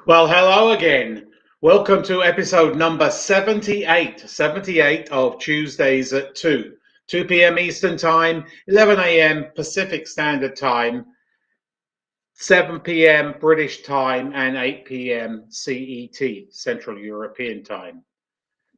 Well, hello again. Welcome to episode number 78 of Tuesdays at 2 p.m. Eastern Time, 11 a.m. Pacific Standard Time, 7 p.m. British Time, and 8 p.m. CET, Central European Time.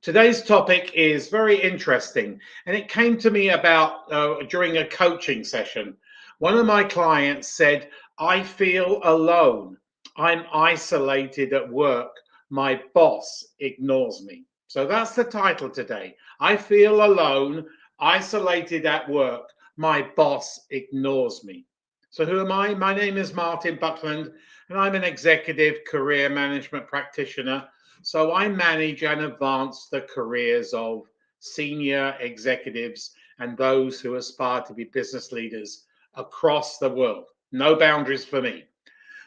Today's topic is very interesting, and it came to me about during a coaching session. One of my clients said, I feel alone. I'm isolated at work. My boss ignores me. So that's the title today. I feel alone, isolated at work. My boss ignores me. So who am I? My name is Martin Buckland, and I'm an executive career management practitioner. So I manage and advance the careers of senior executives and those who aspire to be business leaders across the world. No boundaries for me.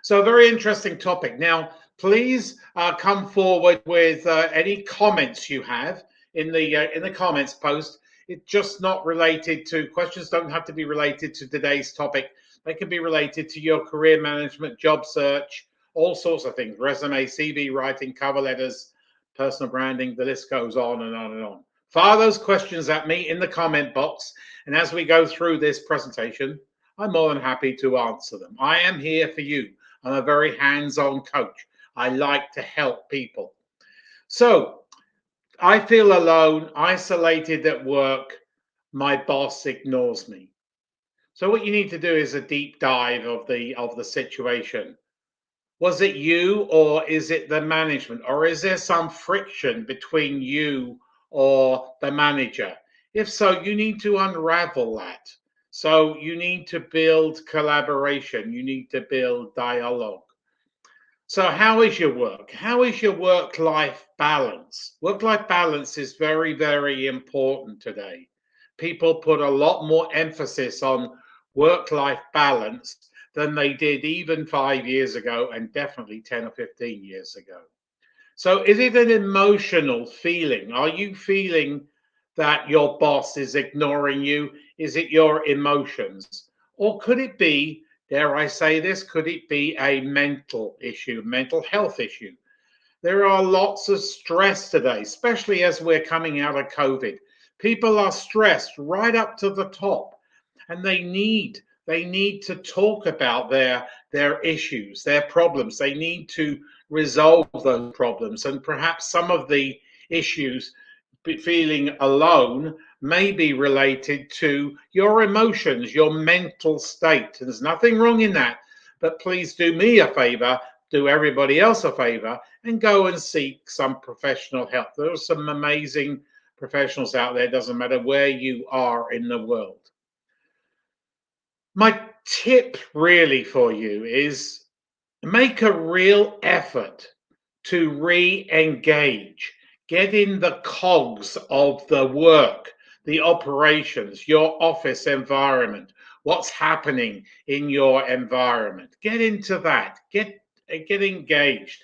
So a very interesting topic. Now, please come forward with any comments you have in the comments post. It's just not related to questions. Don't have to be related to today's topic. They can be related to your career management, job search, all sorts of things: resume, CV writing, cover letters, personal branding. The list goes on and on and on. Fire those questions at me in the comment box, and as we go through this presentation, I'm more than happy to answer them. I am here for you. I'm a very hands-on coach. I like to help people. So I feel alone, isolated at work. My boss ignores me. So what you need to do is a deep dive of the situation. Was it you, or is it the management, or is there some friction between you or the manager? If so, you need to unravel that. So you need to build collaboration. You need to build dialogue. So how is your work? How is your work-life balance? Work-life balance is very, very important today. People put a lot more emphasis on work-life balance than they did even 5 years ago, and definitely 10 or 15 years ago. So is it an emotional feeling? Are you feeling that your boss is ignoring you? Is it your emotions? Or could it be, dare I say this, could it be a mental issue, mental health issue? There are lots of stress today, especially as we're coming out of COVID. People are stressed right up to the top, and they need to talk about their issues, their problems. They need to resolve those problems, and perhaps some of the issues, feeling alone, may be related to your emotions, your mental state. And there's nothing wrong in that, but please do me a favor, do everybody else a favor, and go and seek some professional help. There are some amazing professionals out there. It doesn't matter where you are in the world. My tip really for you is make a real effort to re-engage. Get in the cogs of the work, the operations, your office environment, what's happening in your environment. Get into that. Get engaged.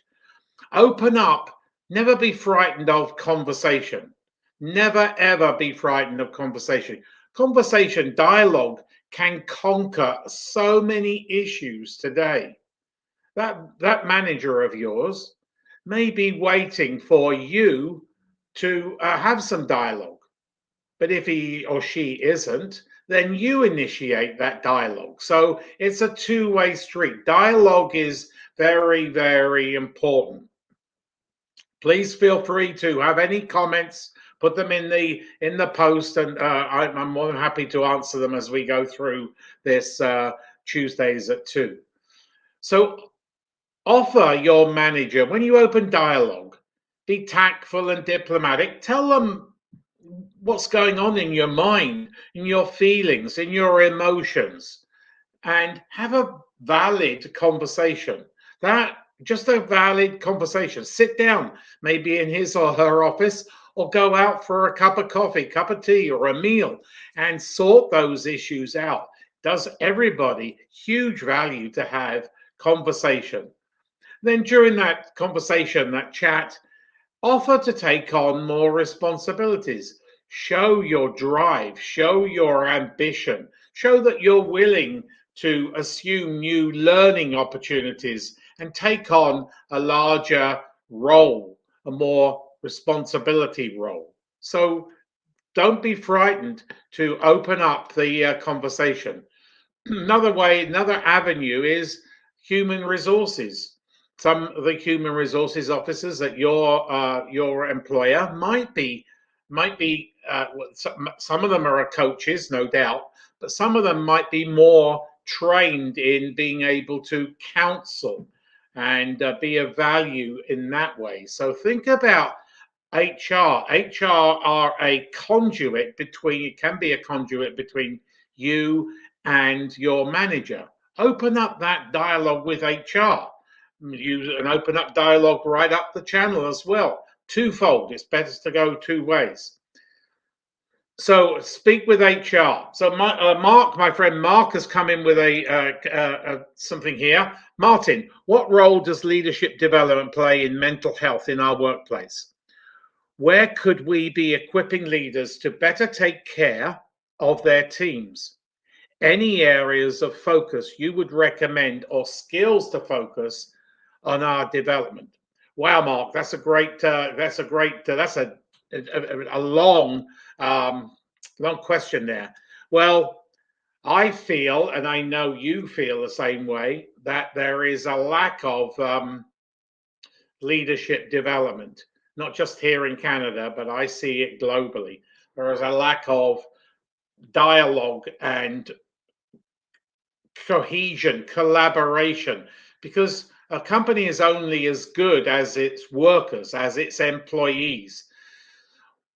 Open up. Never be frightened of conversation. Never ever be frightened of conversation. Conversation, dialogue can conquer so many issues today. That manager of yours may be waiting for you to have some dialogue. But if he or she isn't, then you initiate that dialogue. So it's a two-way street. Dialogue is very, very important. Please feel free to have any comments, put them in the post, and I'm more than happy to answer them as we go through this Tuesdays at 2. So offer your manager, when you open dialogue, be tactful and diplomatic. Tell them what's going on in your mind, in your feelings, in your emotions, and have a valid conversation. That just a valid conversation. Sit down, maybe in his or her office, or go out for a cup of coffee, cup of tea, or a meal, and sort those issues out. Does everybody huge value to have conversation? Then during that conversation, that chat, offer to take on more responsibilities. Show your drive, show your ambition, show that you're willing to assume new learning opportunities and take on a larger role, a more responsibility role. So don't be frightened to open up the conversation. Another avenue is human resources. Some of the human resources officers at your employer might be some of them are coaches, no doubt, but some of them might be more trained in being able to counsel and be of value in that way. So think about HR. HR are a conduit between, it can be a conduit between you and your manager. Open up that dialogue with HR. Use an open up dialogue right up the channel as well. Twofold, it's better to go two ways. So speak with HR. So Mark, my friend Mark, has come in with something here. Martin, what role does leadership development play in mental health in our workplace? Where could we be equipping leaders to better take care of their teams? Any areas of focus you would recommend or skills to focus on our development? Wow, Mark, that's a long question there. Well, I feel, and I know you feel the same way, that there is a lack of leadership development, not just here in Canada, but I see it globally. There is a lack of dialogue and cohesion, collaboration, because a company is only as good as its workers, as its employees.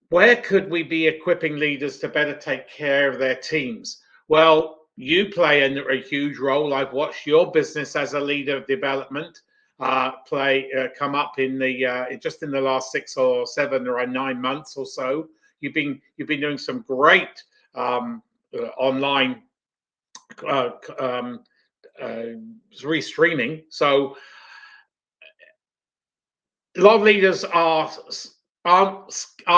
Where could we be equipping leaders to better take care of their teams? Well, you play a huge role. I've watched your business as a leader of development come up in the just in the last 6 or 7 or 9 months or so. You've been doing some great online restreaming. So a lot of leaders are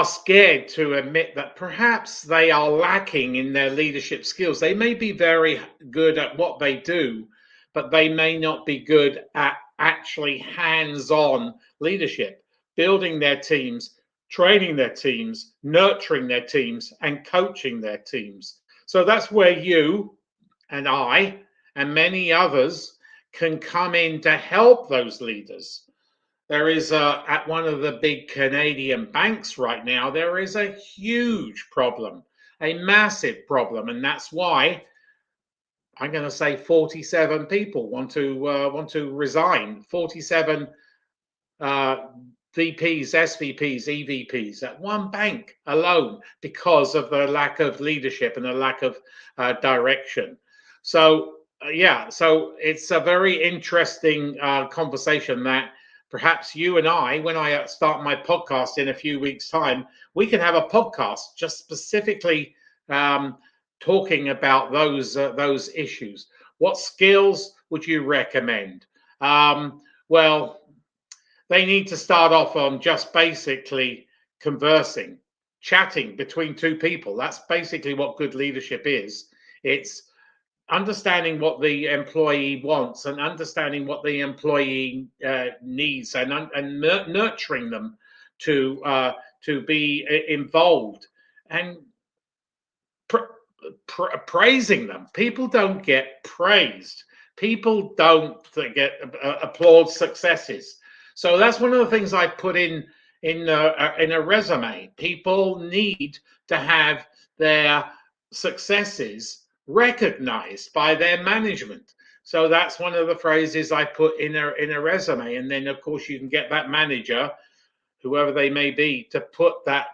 scared to admit that perhaps they are lacking in their leadership skills. They may be very good at what they do, but they may not be good at actually hands-on leadership, building their teams, training their teams, nurturing their teams, and coaching their teams. So that's where you and I and many others can come in to help those leaders. There is at one of the big Canadian banks right now, there is a huge problem, a massive problem, and that's why I'm going to say 47 people want to resign. 47 VPs, SVPs, EVPs at one bank alone because of the lack of leadership and the lack of direction. So so it's a very interesting conversation that perhaps you and I, when I start my podcast in a few weeks' time, we can have a podcast just specifically talking about those issues. What skills would you recommend? Well, they need to start off on just basically conversing, chatting between two people. That's basically what good leadership is. It's understanding what the employee wants and understanding what the employee needs and nurturing them to be involved and praising them. People don't get praised. People don't get applaud successes. So that's one of the things I put in a resume. People need to have their successes recognized by their management. So that's one of the phrases I put in a resume. And then, of course, you can get that manager, whoever they may be, to put that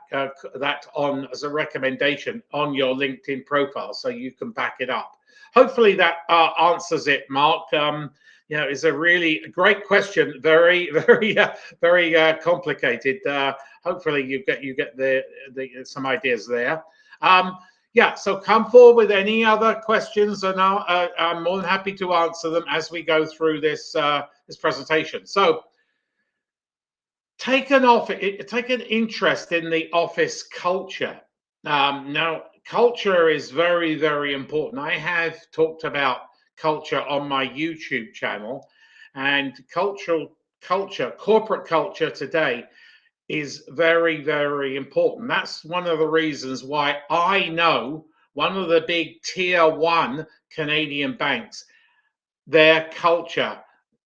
on as a recommendation on your LinkedIn profile, so you can back it up. Hopefully that answers it, Mark. It's a really great question. Very, very complicated. Hopefully you get some ideas there. So come forward with any other questions, and I'm more than happy to answer them as we go through this presentation. So take an interest in the office culture. Now, culture is very, very important. I have talked about culture on my YouTube channel, And corporate culture today is very, very important. That's one of the reasons why I know one of the big tier 1 Canadian banks, their culture,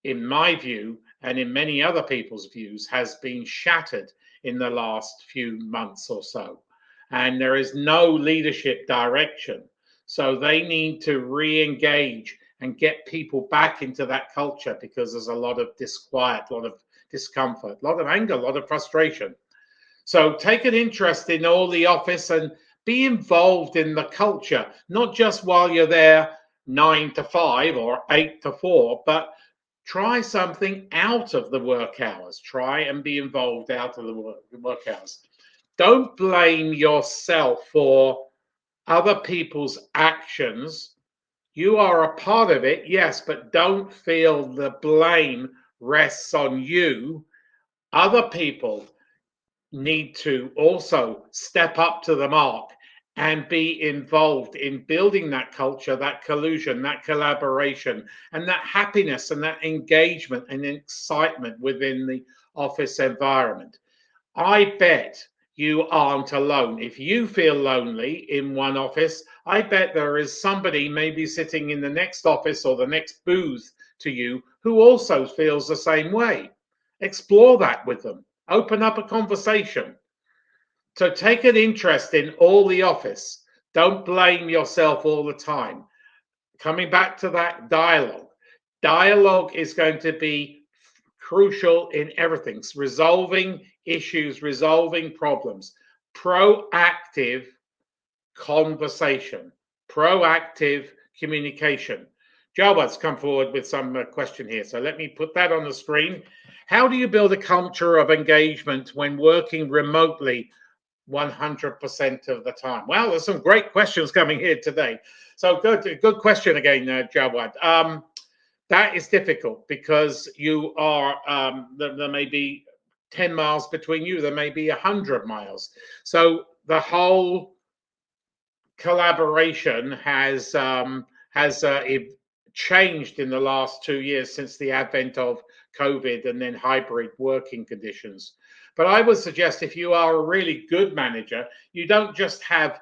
in my view, and in many other people's views, has been shattered in the last few months or so. And there is no leadership direction. So they need to re engage and get people back into that culture because there's a lot of disquiet, a lot of discomfort, a lot of anger, a lot of frustration. So take an interest in all the office and be involved in the culture, not just while you're there 9 to 5 or 8 to 4, but try something out of the work hours. Try and be involved out of the work hours. Don't blame yourself for other people's actions. You are a part of it, yes, but don't feel the blame rests on you. Other people need to also step up to the mark and be involved in building that culture, that collusion, that collaboration, and that happiness and that engagement and excitement within the office environment. I bet you aren't alone. If you feel lonely in one office, I bet there is somebody maybe sitting in the next office or the next booth to you who also feels the same way. Explore that with them. Open up a conversation. So take an interest in all the office. Don't blame yourself all the time. Coming back to that dialogue, dialogue is going to be crucial in everything. It's resolving issues, resolving problems, proactive conversation, proactive communication. Jawad's come forward with some question here, so let me put that on the screen. How do you build a culture of engagement when working remotely 100% of the time? Well, there's some great questions coming here today. So good question again, Jawad. That is difficult because you are, there may be 10 miles between you, there may be 100 miles. So the whole collaboration has changed in the last 2 years since the advent of COVID and then hybrid working conditions. But I would suggest if you are a really good manager, you don't just have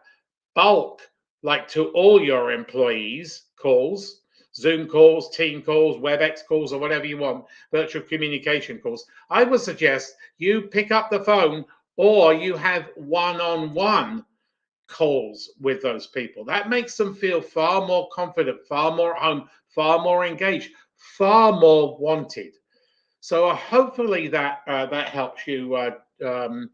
bulk, like to all your employees, calls, Zoom calls, team calls, WebEx calls, or whatever you want, virtual communication calls. I would suggest you pick up the phone or you have one-on-one calls with those people. That makes them feel far more confident, far more at home, far more engaged, far more wanted. So hopefully that helps you, Jawad.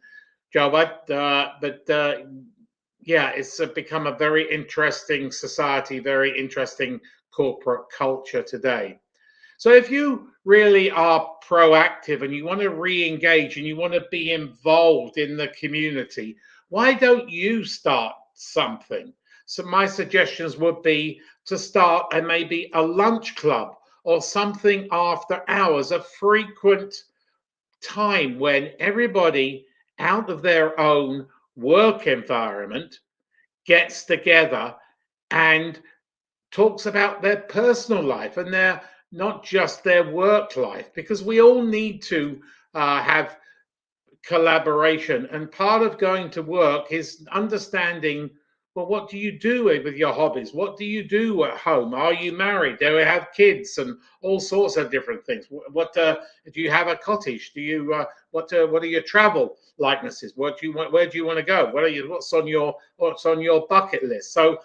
Yeah, it's become a very interesting society, very interesting corporate culture today. So if you really are proactive and you want to re-engage and you want to be involved in the community, why don't you start something? So my suggestions would be to start maybe a lunch club or something after hours, a frequent time when everybody out of their own work environment gets together and talks about their personal life and their not just their work life, because we all need to have collaboration. And part of going to work is understanding, well, what do you do with your hobbies? What do you do at home? Are you married? Do you have kids? And all sorts of different things. What do you have a cottage? Do you what are your travel likenesses? What do you want? Where do you want to go? What's on your bucket list? So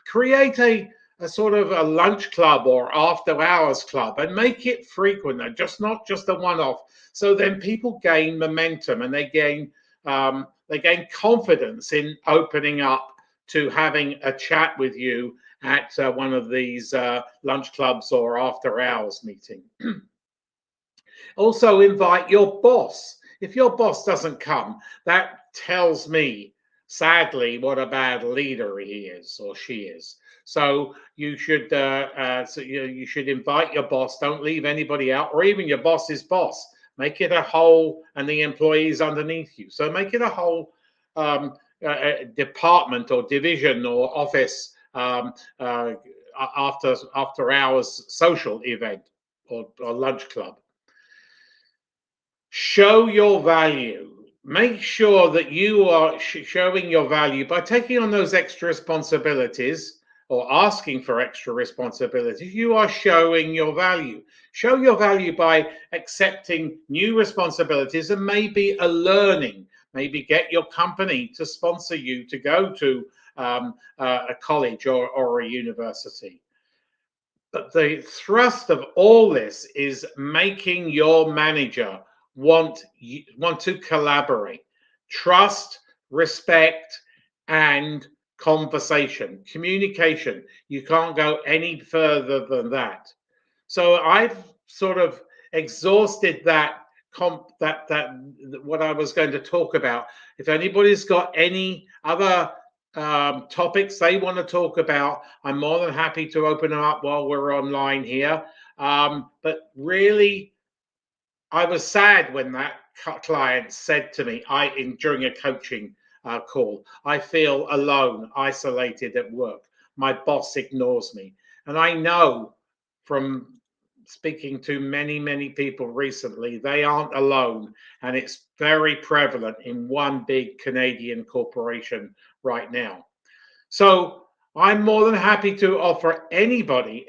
create a sort of a lunch club or after hours club and make it frequent, just not just a one-off. So then people gain momentum and they gain confidence in opening up to having a chat with you at one of these lunch clubs or after hours meeting. Also invite your boss. If your boss doesn't come, that tells me, sadly, what a bad leader he is or she is. So you should you should invite your boss. Don't leave anybody out, or even your boss's boss. Make it a whole, and the employees underneath you. So make it a whole department or division or office after hours social event. or lunch club. Show your value. Make sure that you are showing your value by taking on those extra responsibilities or asking for extra responsibilities. You are showing your value. Show your value by accepting new responsibilities and maybe a learning. Maybe get your company to sponsor you to go to a college or a university. But the thrust of all this is making your manager want to collaborate. Trust, respect, and conversation, communication. You can't go any further than that. So I've sort of exhausted that what I was going to talk about. If anybody's got any other topics they want to talk about, I'm more than happy to open them up while we're online here. But really, I was sad when that client said to me, during a coaching call, I feel alone, isolated at work. My boss ignores me. And I know from speaking to many people recently, they aren't alone. And it's very prevalent in one big Canadian corporation right now. So I'm more than happy to offer anybody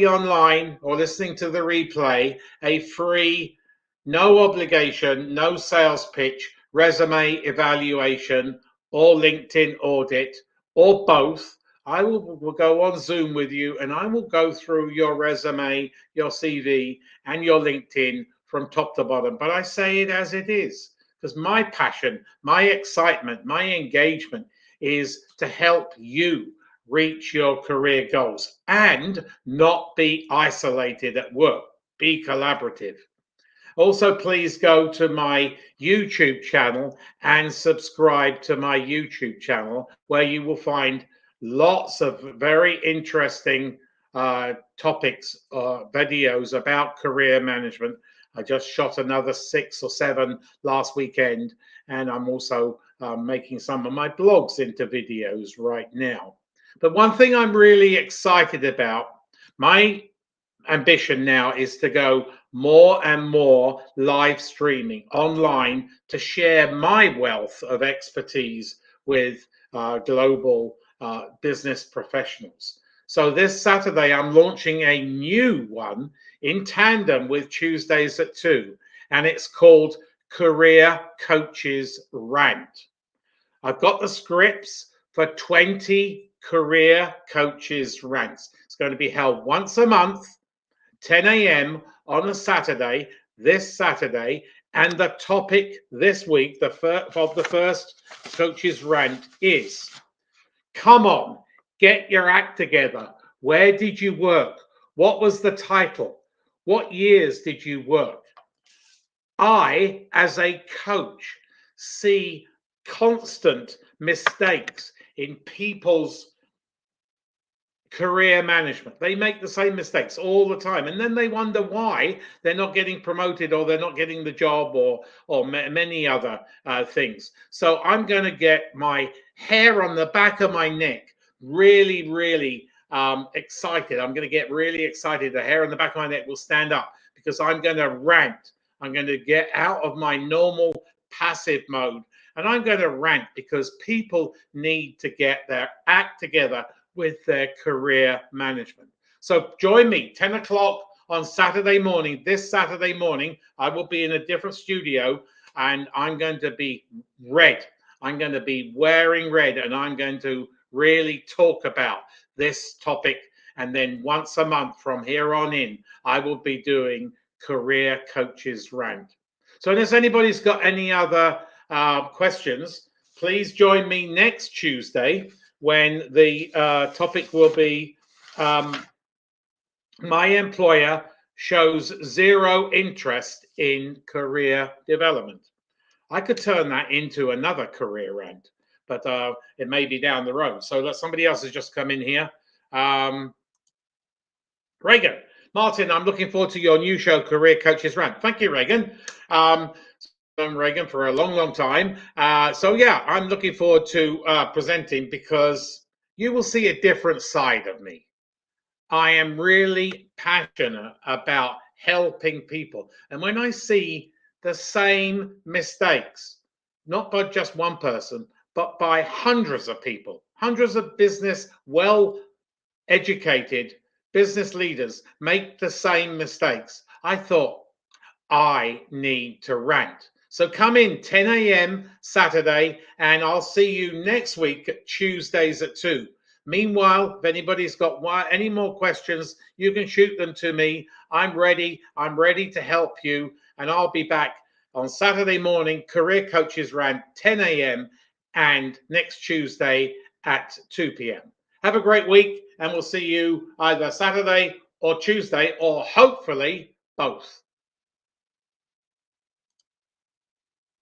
online or listening to the replay, a free, no obligation, no sales pitch, resume evaluation, or LinkedIn audit, or both. I will go on Zoom with you and I will go through your resume, your CV, and your LinkedIn from top to bottom. But I say it as it is because my passion, my excitement, my engagement is to help you reach your career goals and not be isolated at work. Be collaborative. Also, please go to my YouTube channel and subscribe to my YouTube channel, where you will find lots of very interesting topics, videos about career management. I just shot another 6 or 7 last weekend, and I'm also making some of my blogs into videos right now. But one thing I'm really excited about, my ambition now is to go more and more live streaming online to share my wealth of expertise with global business professionals. So this Saturday, I'm launching a new one in tandem with Tuesdays at 2, and it's called Career Coaches Rant. I've got the scripts for 20 Career Coaches Rants. It's going to be held once a month, 10 a.m. on a Saturday, this Saturday, and the topic this week, of the first Coaches Rant is, come on, get your act together. Where did you work? What was the title? What years did you work? I, as a coach, see constant mistakes in people's career management. They make the same mistakes all the time, and then they wonder why they're not getting promoted or they're not getting the job or many other things. So I'm going to get my hair on the back of my neck really excited. I'm going to get really excited. The hair on the back of my neck will stand up because I'm going to rant. I'm going to get out of my normal passive mode, and I'm going to rant because people need to get their act together with their career management. So join me 10 o'clock on Saturday morning. This Saturday morning, I will be in a different studio and I'm going to be red. I'm going to be wearing red and I'm going to really talk about this topic. And then once a month from here on in, I will be doing Career Coaches Rant. So if anybody's got any other questions, please join me next Tuesday when the topic will be my employer shows zero interest in career development. I could turn that into another career rant, but it may be down the road. So somebody else has just come in here. Reagan, Martin, I'm looking forward to your new show, Career Coaches Rant. Thank you, Reagan. Reagan for a long time. So yeah, I'm looking forward to presenting because you will see a different side of me. I am really passionate about helping people. And when I see the same mistakes, not by just one person, but by hundreds of people, hundreds of business, well educated business leaders make the same mistakes, I thought, I need to rant. So come in 10 a.m. Saturday, and I'll see you next week, Tuesdays at 2. Meanwhile, if anybody's got any more questions, you can shoot them to me. I'm ready. I'm ready to help you. And I'll be back on Saturday morning, Career Coaches Rant, 10 a.m., and next Tuesday at 2 p.m. Have a great week, and we'll see you either Saturday or Tuesday, or hopefully both.